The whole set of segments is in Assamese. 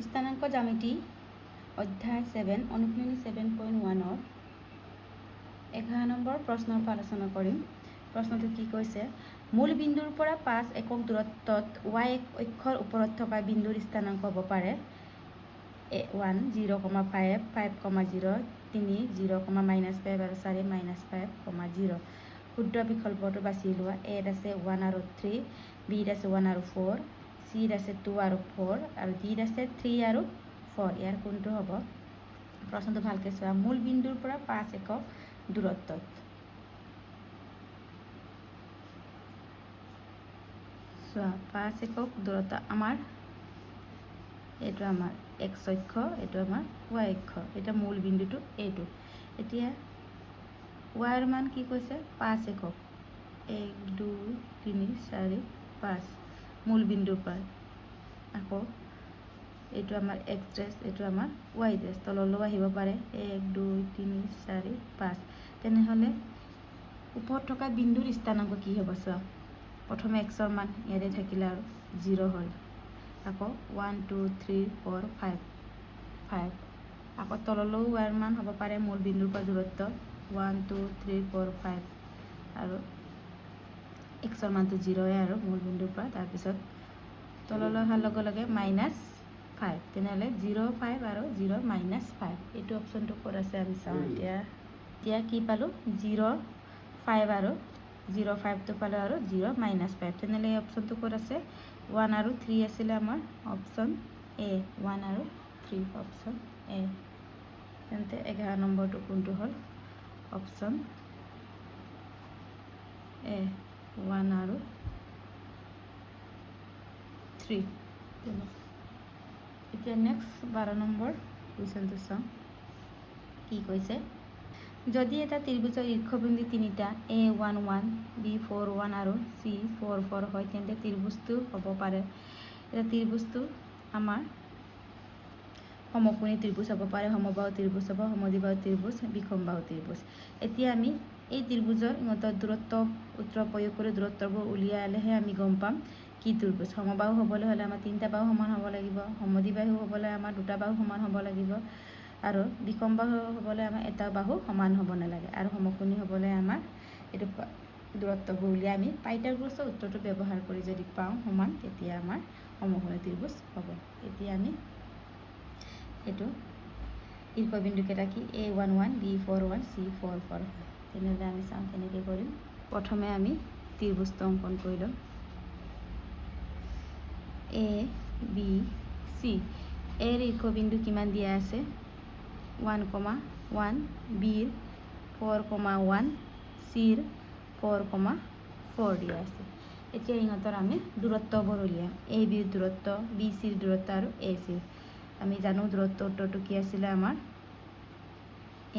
স্থানাঙ্ক জ্যামিতি অধ্যায় 7 অনুশীলনী 7.1 11 নম্বৰ প্ৰশ্নৰ পৰা আলোচনা কৰিম। প্ৰশ্নটো কি কৈছে, মূল বিন্দুৰ পৰা 5 একক দূৰত্বত y অক্ষৰ ওপৰত থকা বিন্দুৰ স্থানাঙ্ক হ'ব পাৰে 1 0,5 5,0 3 0,-5 আৰু 4 -5,0। শুদ্ধ বিকল্পটো বাছি লোৱা। a আছে 1 আৰু 3, b আছে 1 আৰু 4, c আছে 2 আৰু 4 আৰু d আছে 3 আৰু 4। ইয়াৰ কোনটো হ'ব? প্ৰশ্নটো ভালকৈ চোৱা। মূল বিন্দুৰ পৰা 5 একক দূৰত্বত চোৱা 5 একক দূৰত্ব আমাৰ এইটো আমাৰ x অক্ষ, এইটো আমাৰ y অক্ষ, এটা মূল বিন্দুটো এইটো। এতিয়া y ৰ মান কি কৈছে? 5 একক 1 2 3 4 5 মূল বিন্দুৰ পৰা। আকৌ এইটো আমাৰ x ড্ৰেছ, এইটো আমাৰ y ড্ৰেছ, তললৈও আহিব পাৰে 1 2 3 4 5। তেনেহ'লে ওপৰত থকা বিন্দুৰ স্থানাংক কি হ'ব? চোৱা, প্ৰথমে x ৰ মান ইয়াতে থাকিলে আৰু 0 হ'ল। আকৌ 1 2 3 4 5 আকৌ তললৈও y ৰ মান হ'ব পাৰে মূল বিন্দুৰ পৰা দূৰত্ব 1 2 3 4 5 আৰু x ৰ মানটো 0 আৰু মূল বিন্দুৰ পৰা। তাৰপিছত তললৈ অহাৰ লগে লগে -5। তেনেহ'লে 0 5 আৰু 0 -5। এইটো অপশ্যনটো ক'ত আছে আমি চাওঁ। এতিয়া কি পালোঁ? 0 5 আৰু 0 5টো পালোঁ আৰু 0 -5। তেনেহ'লে এই অপশ্যনটো ক'ত আছে? 1 আৰু 3 আছিলে আমাৰ অপশ্যন এ। 1 আৰু 3 অপশ্যন এ। তেন্তে 11 নম্বৰটো কোনটো হ'ল? অপশ্যন এ 1 আৰু 3। এতিয়া নেক্সট 12 নম্বৰ কুৱেশ্যনটো চাওঁ। কি কৈছে, যদি এটা ত্ৰিভুজৰ শীৰ্ষবিন্দু তিনিটা A1 1 B4 1 আৰু C4 4 হয়, তেন্তে ত্ৰিভুজটো হ'ব পাৰে। এটা ত্ৰিভুজটো আমাৰ সমকোণী ত্ৰিভুজ হ'ব পাৰে, সমবাহু ত্ৰিভুজ হ'ব, সমদ্বিবাহু ত্ৰিভুজ, বিষমবাহু ত্ৰিভুজ। এতিয়া আমি এই ত্ৰিভুজৰ ইহঁতৰ দূৰত্ব সূত্ৰ প্ৰয়োগ কৰি দূৰত্ববোৰ উলিয়ালেহে আমি গম পাম কি ত্ৰিভুজ। সমবাহু হ'বলৈ হ'লে আমাৰ 3টা বাহু সমান হ'ব লাগিব, সমদ্বিবাহু হ'বলৈ আমাৰ 2টা বাহু সমান হ'ব লাগিব, আৰু বিষমবাহু হ'বলৈ আমাৰ এটা বাহু সমান হ'ব নালাগে, আৰু সমকোণী হ'বলৈ আমাৰ এইটো দূৰত্ববোৰ উলিয়াই আমি পাইথাগোৰাছৰ উত্তৰটো ব্যৱহাৰ কৰি যদি পাওঁ সমান, তেতিয়া আমাৰ সমকোণী ত্ৰিভুজ হ'ব। এতিয়া আমি এইটো শীৰ্ষবিন্দুকেইটা কি A1 1 B4 1 C4 4 হয়। তেনেহ'লে আমি চাওঁ কেনেকৈ কৰিম। প্ৰথমে আমি ত্ৰিভুজটো অংকন কৰি ল'ম। A B C এৰ শীৰ্ষবিন্দু কিমান দিয়া আছে? 1,1, Bৰ 4,1, Cৰ 4,4 দিয়া আছে। এতিয়া ইহঁতৰ আমি দূৰত্ববোৰ উলিয়াম। A Bৰ দূৰত্ব, B Cৰ দূৰত্ব আৰু A Cৰ। আমি জানো দূৰত্ব উত্তৰটো কি আছিলে আমাৰ?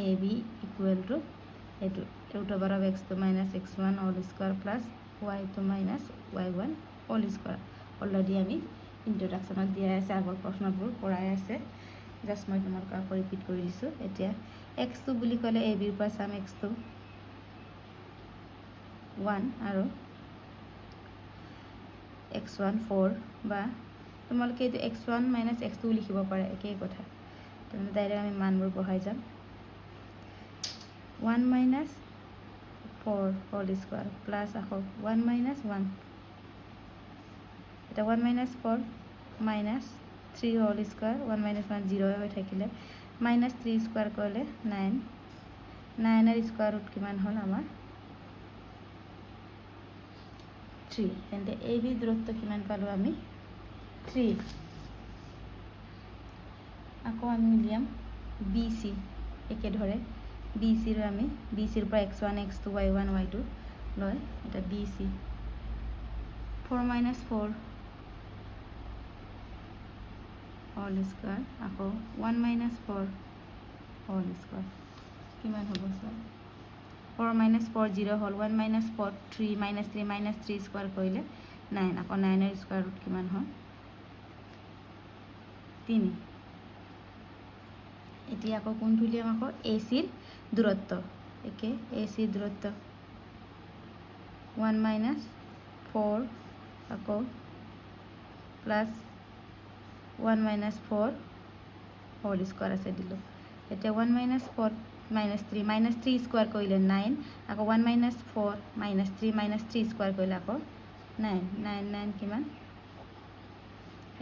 AB = এইটো √(x2 - x1) হোল² plus y2 - y1 হোল²। Already আমি ইন্ট্ৰডাকশ্যনত দিয়াই আছে, আগৰ প্ৰশ্নবোৰ কৰাই আছে, জাষ্ট মই তোমালোকক আকৌ ৰিপিট কৰি দিছোঁ। এতিয়া x2 বুলি ক'লে A Bৰ পৰা চাম, x2 1 আৰু x1 4, বা তোমালোকে এইটো x1 - x2 লিখিব পাৰে, একেই কথা। তেনেহ'লে ডাইৰেক্ট আমি মানবোৰ বহাই যাম। 1 - 4 হোল² প্লাছ আকৌ 1 - 1। এতিয়া 1 - 4 -3 হোল², 1 - 1 0 হৈ থাকিলে, -3² কৰিলে 9, 9ৰ স্কুৱাৰ ৰুট কিমান হ'ল আমাৰ? 3। তেন্তে A Bৰ দূৰত্ব কিমান পালোঁ আমি? 3। আকৌ আমি উলিয়াম B C। একেদৰে B Cৰ আমি B Cৰ পৰা x1 x2 y1 y2 লয়। এটা B C 4 - 4 হোল², আকৌ 1 - 4 হোল² কিমান হ'ব? চোৱা, 4 - 4 0 হ'ল, 1 - 4 3 -3 কৰিলে 9, আকৌ 9ৰ স্কুৱাৰ ৰুট কিমান হ'ল? 3। এতিয়া আকৌ কোনটো উলিয়াম? আকৌ A Cৰ দূৰত্ব। একে A Cৰ দূৰত্ব 1 - 4 আকৌ প্লাছ 1 minus 4 whole square আছে দিলোঁ এতিয়া 1 minus 4 minus 3 square কৰিলে 9 আকৌ 1 minus 4 minus 3 square কৰিলে আকৌ 9 9 9 কিমান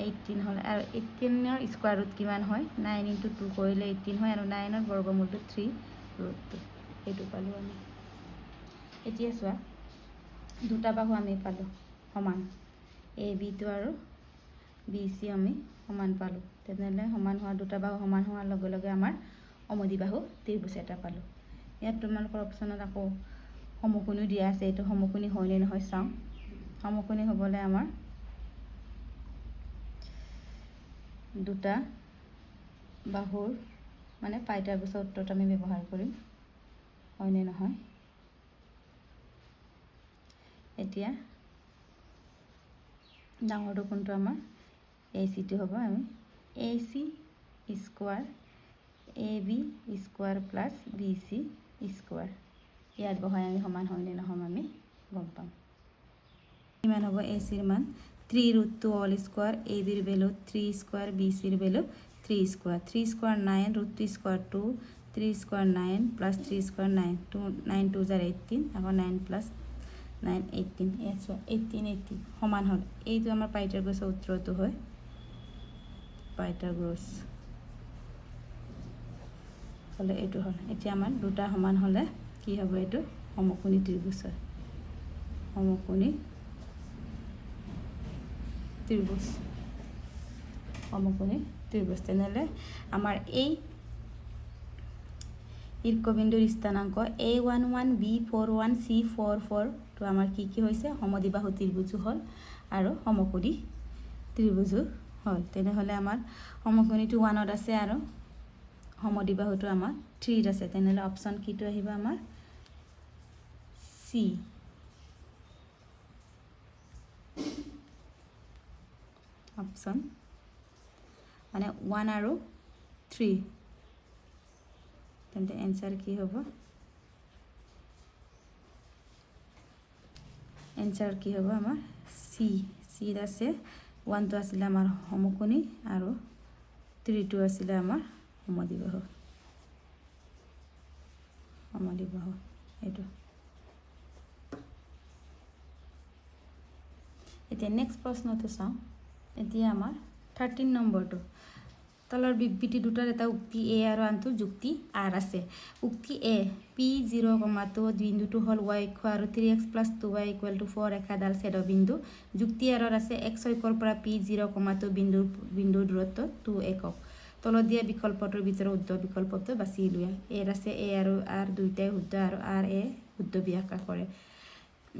18 হ'ল আৰু 18ৰ স্কোৱাৰ ৰুট কিমান হয় 9 into 2 কৰিলে 18 হয় আৰু 9ৰ বৰ্গমূলটো 3 ৰুট 2 এইটো পালোঁ আমি এতিয়া চোৱা দুটা বাহু আমি পালোঁ সমান এ বিটো আৰু বি চি আমি সমান পালোঁ তেনেহ'লে সমান হোৱা দুটা বাহু সমান হোৱাৰ লগে লগে আমাৰ সমদ্বিবাহু ত্ৰিভুজ এটা পালোঁ ইয়াত তোমালোকৰ অপশ্যনত আকৌ সমকোণীও দিয়া আছে এইটো সমকোণী হয়নে নহয় চাওঁ সমকোণী হ'বলৈ আমাৰ দুটা বাহুৰ মানে পাইথাগোৰাছৰ উত্তৰটো আমি ব্যৱহাৰ কৰিম হয়নে নহয় এতিয়া ডাঙৰটো কোনটো আমাৰ এ চিটো হ'ব আমি A C square A B square plus B C square ইয়াত বহাই আমি সমান হয়নে নহয় আমি গম পাম কিমান হ'ব এ চিৰ মান 3 root 2 all square a বিৰ ভ্যালু 3 square b চিৰ value 3 square 3 square 9 root 3 square 2 3 square 9 plus 3 square 9 2 9 2 are 18 আকৌ 9 plus 9 18 yes 18 18 সমান হ'ল এইটো আমাৰ পাইথাগোৰাছৰ উত্তৰটো হয় পাইথাগোৰাছ হলে এইটো হ'ল এতিয়া আমাৰ দুটা সমান হলে কি হ'ব এইটো সমকোণী ত্ৰিভুজ হয় সমকোণী ত্ৰিভুজ সমকোণী ত্ৰিভুজ তেনেহ'লে আমাৰ এই ঈৰ্কবিন্দুৰ স্থানাংক A11 B41 C44 তো আমাৰ কি হৈছে সমদ্বিবাহু ত্ৰিভুজ হ'ল আৰু সমকোণী ত্ৰিভুজ হ'ল তেনেহ'লে আমাৰ সমকোণীটো 1ত আছে আৰু সমদ্বিবাহুটো আমাৰ 3ত আছে তেনেহ'লে অপশ্যন কিটো আহিব আমাৰ চি অপশ্যন মানে 1 আৰু 3 তেন্তে এনসাৰ কি হ'ব এনসাৰ কি হ'ব আমাৰ সি সিত আছে 1 টো আছিল আমাৰ সমকোণী আৰু 3 টো আছিল আমাৰ সমদ্বিবাহু এইটো এতিয়া নেক্সট প্ৰশ্নটো চাওঁ এতিয়া আমাৰ 13 নম্বৰটো তলৰ বিবৃতি দুটাৰ এটা উক্তি এ আৰু আনটো যুক্তি আৰ আছে উক্তি এ p0, 2 বিন্দুটো হ'ল y অক্ষ আৰু 3x + 2y = 4 ৰেখাডাল ছেদবিন্দু যুক্তি আৰৰ আছে x অক্ষৰ পৰা p0, 2 বিন্দুৰ দূৰত্ব 2 একক তলত দিয়া বিকল্পটোৰ ভিতৰত শুদ্ধ বিকল্পটো বাছি লোৱা এৰ আছে a আৰু r দুইটাই শুদ্ধ আৰু r a শুদ্ধ ব্যাখ্যা কৰে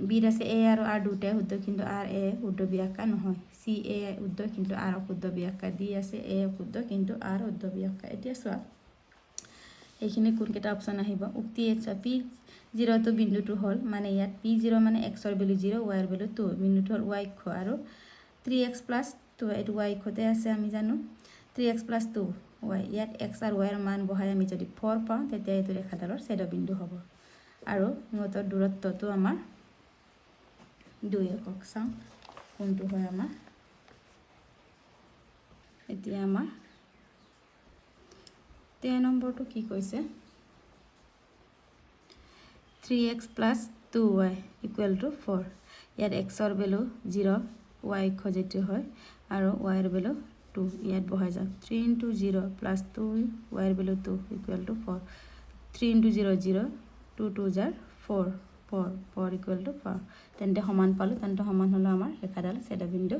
বিৰ আছে a আৰু r দুইটাই শুদ্ধ কিন্তু r a শুদ্ধ ব্যাখ্যা নহয় c a শুদ্ধ কিন্তু r অশুদ্ধ ব্যাখ্যা d আছে a শুদ্ধ কিন্তু r শুদ্ধ ব্যাখ্যা এতিয়া চোৱা এইখিনি কোনকেইটা অপশ্যন আহিব উক্তি এ p0 তো বিন্দুটো হ'ল মানে ইয়াত p0 মানে x ৰ ভ্যালু 0 y ৰ ভ্যালু 2 বিন্দুটো হ'ল y অক্ষ আৰু 3x + 2 এইটো y অক্ষতে আছে আমি জানো 3x + 2y ইয়াত x আৰু y ৰ মান বহাই আমি যদি 4 পাওঁ তেতিয়া এইটো ৰেখাডালৰ ছেদবিন্দু হ'ব আৰু ইহঁতৰ দূৰত্বটো আমাৰ 2 একক চাওঁ কোনটো হয় আমাৰ এতিয়া আমাৰ 13 নম্বৰটো কি কৈছে 3x + 2y = 4 ইয়াত x ৰ ভ্যালু 0 y অক্ষ যেটো হয় আৰু y ৰ ভ্যালু 2 ইয়াত বহাই যাওক 3 * 0 + 2 y ৰ ভ্যালু 2 = 4 3 * 0 0 2 2 jar 4 4 4 = 4 তেন্তে সমান পালো তেন্তে সমান হলো আমাৰ ৰেখাডাল ছেদবিন্দু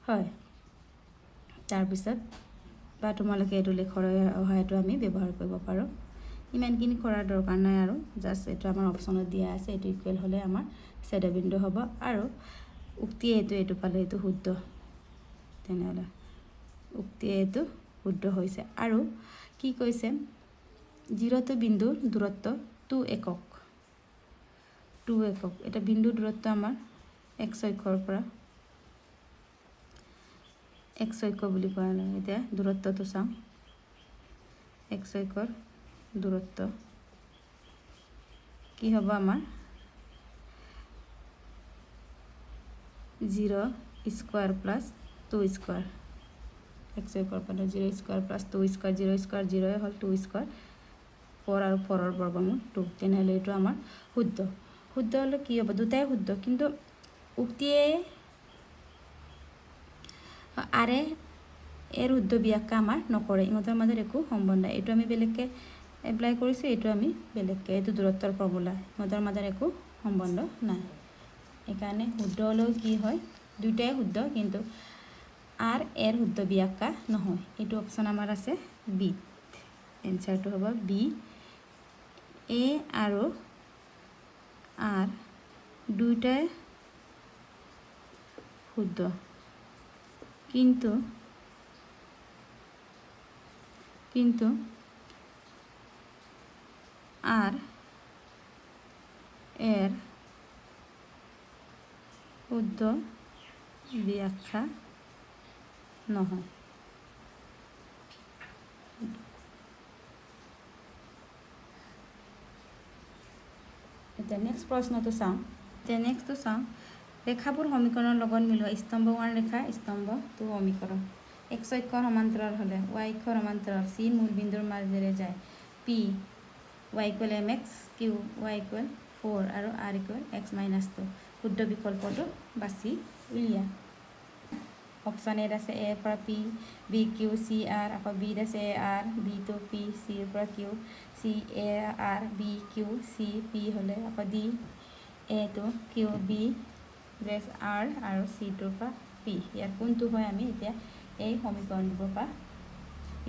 হয় তাৰ পিছত বা তোমালোকে এইটো লেখৰ সহায়টো আমি ব্যৱহাৰ কৰিব পাৰো ইমানখিনি কৰাৰ দৰকাৰ নাই আৰু জাস্ট এইটো আমাৰ অপশ্যনত দিয়া আছে এইটো ইকুৱেল হ'লে আমাৰ ছেদবিন্দু হ'ব আৰু উক্তি এইটো পালে এইটো শুদ্ধ তেনেহ'লে উক্তি এইটো শুদ্ধ হৈছে আৰু কি কৈছে 0 তো বিন্দুৰ দূৰত্ব 2 একক এটা বিন্দুৰ দূৰত্ব আমাৰ x অক্ষৰ পৰা x অক্ষ বুলি কোৱা নাই এতিয়া দূৰত্বটো চাওঁ x অক্ষৰ দূৰত্ব কি হ'ব আমাৰ 0 স্কয়ার + 2 স্কয়ার x স্কোয়ার পালে 0 স্কোয়ার প্লাস 2 স্কোয়ার 0 স্কোয়ার 0 হল 2 স্কোয়ার 4 আৰু 4ৰ বৰ্গমূল 2 তেনেহ'লে এইটো আমাৰ শুদ্ধ শুদ্ধ হ'লে কি হ'ব দুটাই শুদ্ধ কিন্তু উক্তিয়ে আৰে এৰ শুদ্ধ ব্যাখ্যা আমাৰ নকৰে ইহঁতৰ মাজত একো সম্বন্ধ নাই এইটো আমি বেলেগকৈ এপ্লাই কৰিছোঁ এইটো আমি বেলেগকৈ এইটো দূৰত্বৰ ফৰ্মুলা ইহঁতৰ মাজত একো সম্বন্ধ নাই এইকাৰণে শুদ্ধ হ'লেও কি হয় দুটাই শুদ্ধ কিন্তু আৰ এৰ শুদ্ধ ব্যাখ্যা নহয় এইটো অপশ্যন আমাৰ আছে বি এনচাৰটো হ'ব বি এ আৰু আৰ দুইটাই শুদ্ধ কিন্তু আৰ এৰ শুদ্ধ ব্যাখ্যা নহয় এতিয়া নেক্সট প্ৰশ্নটো চাওঁ নেক্সটটো চাওঁ ৰেখাবোৰ সমীকৰণৰ লগত মিলোৱা স্তম্ভ 1 ৰেখা স্তম্ভ 2 সমীকৰণ x অক্ষৰ সমান্তৰাল হ'লে y অক্ষৰ সমান্তৰাল c মূলবিন্দুৰ মাজেৰে যায় p y = mx q y = 4 আৰু r = x - 2 শুদ্ধ বিকল্পটো বাছি উলিয়া অপশ্যন এ আছে a পৰা p b q c r আকৌ b আছে a r b to p c পৰা q c a r b q c p হ'লে আকৌ d a to q b r আৰু c to পৰা p ইয়াৰ কোনটো হয় আমি এতিয়া এই সমীকৰণটোৰ পৰা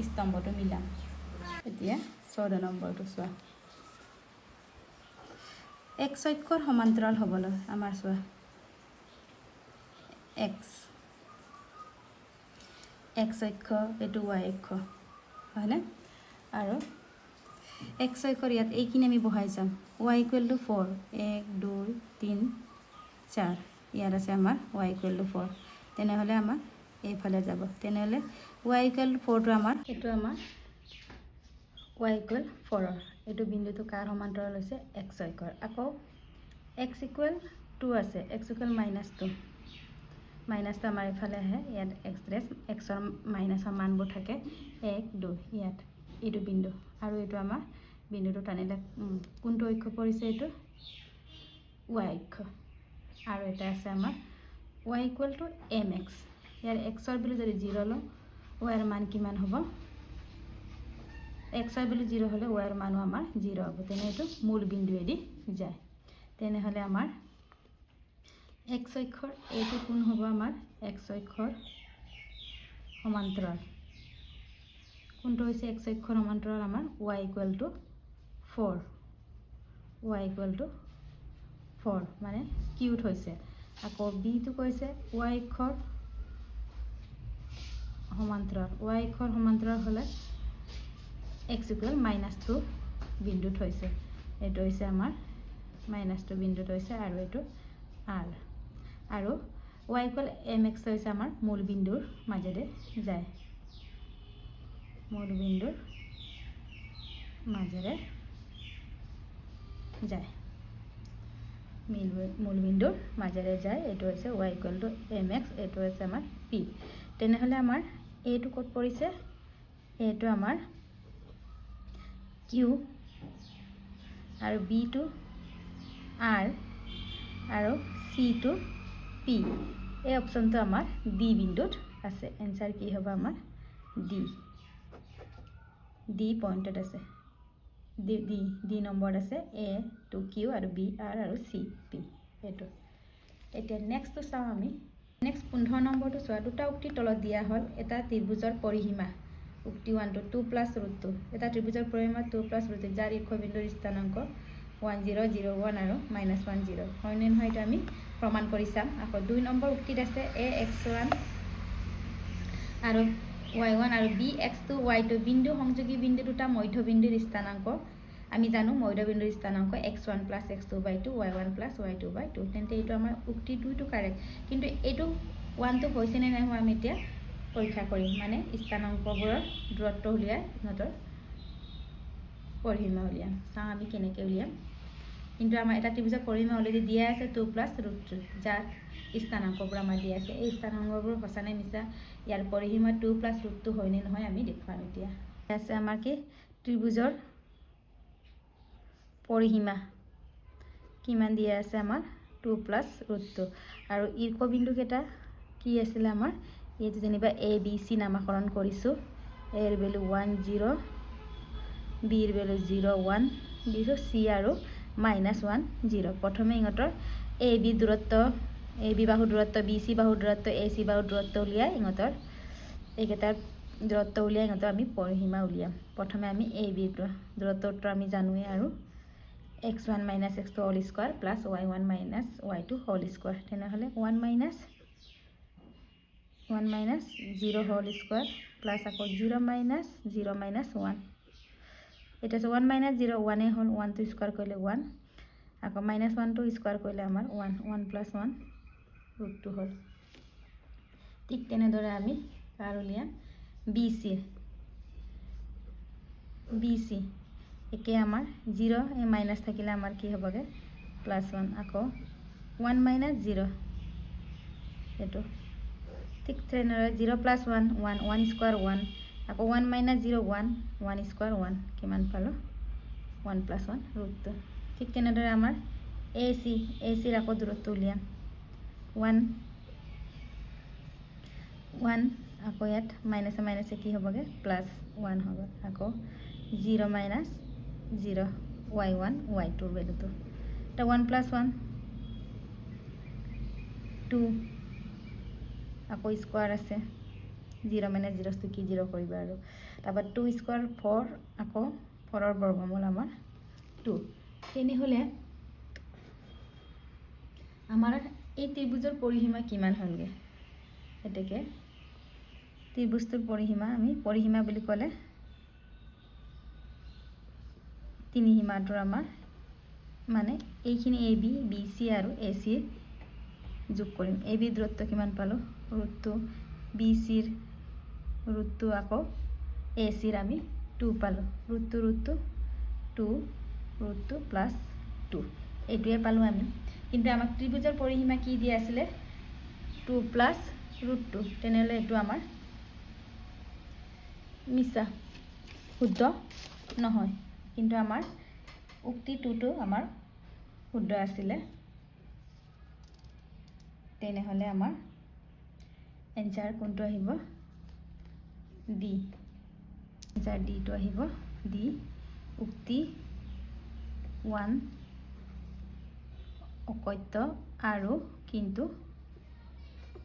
স্তম্ভটো মিলাম এতিয়া 14 নম্বৰটো চোৱা x অক্ষৰ সমান্তৰাল হ'বলৈ আমাৰ চোৱা x অক্ষ এইটো y অক্ষ হয়নে আৰু x অক্ষৰ ইয়াত এইখিনি আমি বহাই যাম y = 4 1 2 3 4 ইয়াত আছে আমাৰ y = 4 তেনেহ'লে আমাৰ এইফালে যাব তেনেহ'লে y = 4 টো আমাৰ এইটো আমাৰ y = 4 এইটো বিন্দুটো কাৰ সমান্তৰাল হৈছে x অক্ষৰ আকৌ x = 2 আছে x = -2 মাইনাসটো আমাৰ ইফালে আহে ইয়াত এক্সৰ মাইনাসৰ মানবোৰ থাকে 1 2 ইয়াত এইটো বিন্দু আৰু এইটো আমাৰ বিন্দুটো টানিলে কোনটো অক্ষ পৰিছে এইটো y অক্ষ আৰু এটা আছে আমাৰ y = mx ইয়াৰ xৰ বিলু যদি 0 লওঁ y ৰ মান কিমান হ'ব x ৰ বিলু 0 হ'লে y ৰ মানো আমাৰ 0 হ'ব তেনে এইটো মূল বিন্দুৱেদি যায় তেনেহ'লে আমাৰ x অক্ষৰ এইটো কোন হ'ব আমাৰ x অক্ষৰ সমান্তৰাল কোনটো হৈছে x অক্ষৰ সমান্তৰাল আমাৰ y = 4 y = 4 মানে কিউট হৈছে আকৌ b টো কৈছে y অক্ষৰ সমান্তৰাল y অক্ষৰ সমান্তৰাল হ'লে x = -2 বিন্দুত হৈছে এইটো হৈছে আমাৰ -2 বিন্দুত হৈছে আৰু এইটো r আৰু y = mx হৈছে আমাৰ মূল বিন্দুৰ মাজেৰে যায় মূল বিন্দুৰ মাজেৰে যায় মূল বিন্দুৰ মাজেৰে যায় এইটো হৈছে y = mx এইটো হৈছে আমাৰ p তেনেহ'লে আমাৰ এইটো ক'ত পৰিছে এইটো আমাৰ q আৰু b টো r আৰু c টো p এই অপশ্যনটো আমাৰ d বিন্দুত আছে এনসাৰ কি হ'ব আমাৰ d পইণ্টত আছে d নম্বৰ আছে a to q আৰু b r আৰু c p এইটো এতিয়া নেক্সটটো চাওঁ আমি নেক্সট 15 নম্বৰটো চোৱা দুটা উক্তি তলত দিয়া হ'ল এটা ত্ৰিভুজৰ পৰিসীমা উক্তি 1 to 2 + √2 এটা ত্ৰিভুজৰ পৰিসীমা 2 + √2 যাৰ শীৰ্ষ বিন্দুৰ স্থানাংক 1 0 0 1 আৰু -1 0 হয় নে নহয় এটা আমি প্ৰমাণ কৰি চাম আকৌ 2 নম্বৰ উক্তিত আছে ax1 আৰু y1 আৰু bx2 y2 বিন্দু সংযোগী বিন্দু দুটা মধ্যবিন্দুৰ স্থানাংক আমি জানো মধ্যবিন্দুৰ স্থানাংক x1 + x2/2 y1 + y2/2 তেন্তে এইটো আমাৰ উক্তি 2 টো কাৰেক্ট কিন্তু এইটো 1 টো হৈছে নে নাই আমি এতিয়া পৰীক্ষা কৰিম মানে স্থানাংকবোৰৰ দূৰত্ব উলিয়াই ইহঁতৰ পৰিসীমা উলিয়াম চাওঁ আমি কেনেকৈ উলিয়াম কিন্তু আমাৰ এটা ত্ৰিভুজৰ পৰিসীমা অলৰেডি দিয়া আছে 2 + √2 যাৰ স্থানাংকবোৰ আমাৰ দিয়া আছে এই স্থানাংকবোৰ সঁচা নে মিছা ইয়াৰ পৰিসীমা 2 প্লাছ ৰুট 2 হয়নে নহয় আমি দেখুৱাম এতিয়া আছে আমাৰ কি ত্ৰিভুজৰ পৰিসীমা কিমান দিয়া আছে আমাৰ 2 প্লাছ ৰুট 2 আৰু বিন্দু কেইটা কি আছিলে আমাৰ এইটো যেনিবা এ বি চি নামকৰণ কৰিছোঁ এৰ ভ্যালু 1 0 বিৰ ভ্যালু 0 1 দিছো সি আৰু -1 0 প্ৰথমে ইহঁতৰ এ বি দূৰত্ব এ বি বাহু দূৰত্ব বি চি বাহু দূৰত্ব এ চি বাহু দূৰত্ব উলিয়াই ইহঁতৰ এইকেইটাৰ দূৰত্ব উলিয়াই ইহঁতৰ আমি পৰিসীমা উলিয়াম প্ৰথমে আমি এ বি দূৰত্বটো আমি জানোৱে আৰু x1 - x2 whole square plus y1 - y2 whole square তেনেহলে 1 - 0 হোল স্কয়ার প্লাস আকৌ 0 - 0 - 1 এটা 1 - 0 1 এ হল 1 টু স্কয়ার কৰিলে 1 আকৌ -1 টু স্কয়াৰ কৰিলে আমাৰ 1 1 + 1 √2 হল ঠিক তেনেদৰে আমি কাৰ উলিয়াম BC একে আমাৰ 0 এ মাইনাস থাকিলে আমাৰ কি হ'বগে +1 আকৌ 1 - 0 এটো ঠিক তেনেদৰে 0 + 1 1 1 স্কয়ার 1 আকৌ 1 - 0 1 1 স্কয়ার 1 কিমান পালো 1 + 1 √2 ঠিক তেনেদৰে আমাৰ AC ৰ আকৌ দূৰত্ব উলিয়াম 1 1 আকৌ ইয়াত মাইনাসে মাইনাসে কি হ'বগে +1 হ'ব আকৌ 0 - 0 y1 y2 ভ্যালুটো এটা 1 + 1 2 আকৌ স্কয়ার আছে 0 - 0 টো কি 0 কৰিবা আৰু তাৰপৰ 2 স্কয়াৰ 4 আকৌ 4 ৰ বৰ্গমূল আমাৰ 2 তেনেহলে আমাৰ এই ত্ৰিভুজৰ পৰিসীমা কিমান হলগে এটাকে ত্ৰিভুজটোৰ পৰিসীমা আমি পৰিসীমা বুলি ক'লে তিনি সীমাটোৰ আমাৰ মানে এইখিনি এ বি বি চি আৰু এ চি যোগ কৰিম এ বি দূৰত্ব কিমান পালো √2 বি চিৰ √2 আকৌ এ চিৰ আমি 2 পালো √2 2 √2 + 2 এইটোৱে পালো আমি কিন্তু আমাক ত্ৰিভুজৰ পৰিসীমা কি দিয়া আছিলে 2 + √2 তেনেহলে এটো আমাৰ মিছা শুদ্ধ নহয় কিন্তু আমাৰ উক্তি 2টো আমাৰ শুদ্ধ আছিলে তেনেহলে আমাৰ এনসাৰ কোনটো আহিব ডি এনসাৰ ডি টো আহিব ডি উক্তি 1 অকত্য আৰু কিন্তু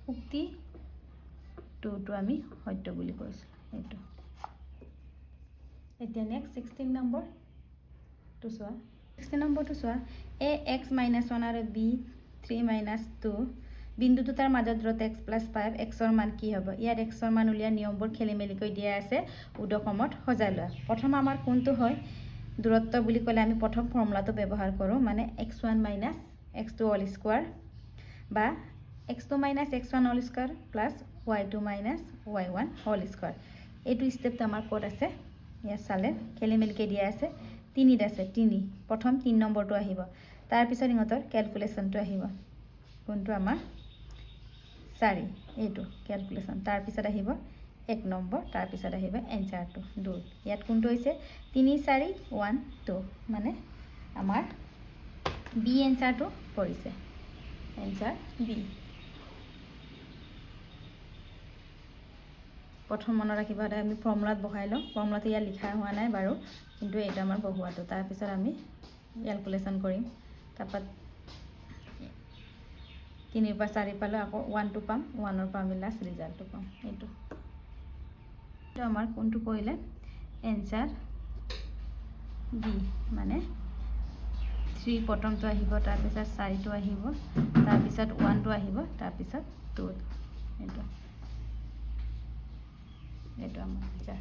উক্তি 2টো আমি সত্য বুলি কৈছো এটো এতিয়া নেক্সট 16 নম্বৰ টু সোৱা 16 নম্বৰটো সোৱা a x - 1 আৰু b 3 - 2 বিন্দুটো তাৰ মাজত দূৰত্ব x + 5 x ৰ মান কি হ'ব ইয়াত x ৰ মান উলিয়া নিয়মবোৰ খেলিমেলি কৈ দিয়া আছে উদকমত সজাই লোৱা প্ৰথম আমাৰ কোনটো হয় দূৰত্ব বুলি ক'লে আমি প্ৰথম ফৰ্মুলাটো ব্যৱহাৰ কৰো মানে x1 - x2 হোল স্কয়াৰ বা x2 - x1 whole square plus y2 - y1 whole square এইটো স্টেপটো আমাৰ কোড আছে ইয়া চালে খেলিমেলিকে দিয়া আছে 3 আছে 3 প্ৰথম 3 নম্বৰটো আহিব তাৰ পিছত ইহঁতৰ ক্যালকুলেশনটো আহিব কোনটো আমাৰ 4 এইটো ক্যালকুলেশন তাৰ পিছত আহিব 1 নম্বৰ তাৰ পিছত আহিব এনসাৰটো 2 ইয়াত কোনটো হৈছে 3 4 1 2 মানে আমাৰ বি এনসাৰটো পৰিছে এনসাৰ বি প্ৰথম মনত ৰাখিব আমি ফৰ্মুলাত বহাই লওঁ ফৰ্মুলাটো ইয়াত লিখা হোৱা নাই বাৰু কিন্তু এটা আমাৰ বহুৱাটো তাৰ পিছত আমি ক্যালকুলেশন কৰিম তাৰপৰ 3 ৰ পৰা 4 পালো আকৌ 1 টো পাম 1 ৰ পৰা আমি লাষ্ট ৰিজাল্টটো পাম এইটো আমাৰ কোনটো কৰিলে এনসাৰ বি মানে 3 প্ৰথমটো আহিব তাৰ পিছত 4 টো আহিব তাৰ পিছত 1 টো আহিব তাৰ পিছত 2 এইটো এইটো আমাৰ এনসাৰ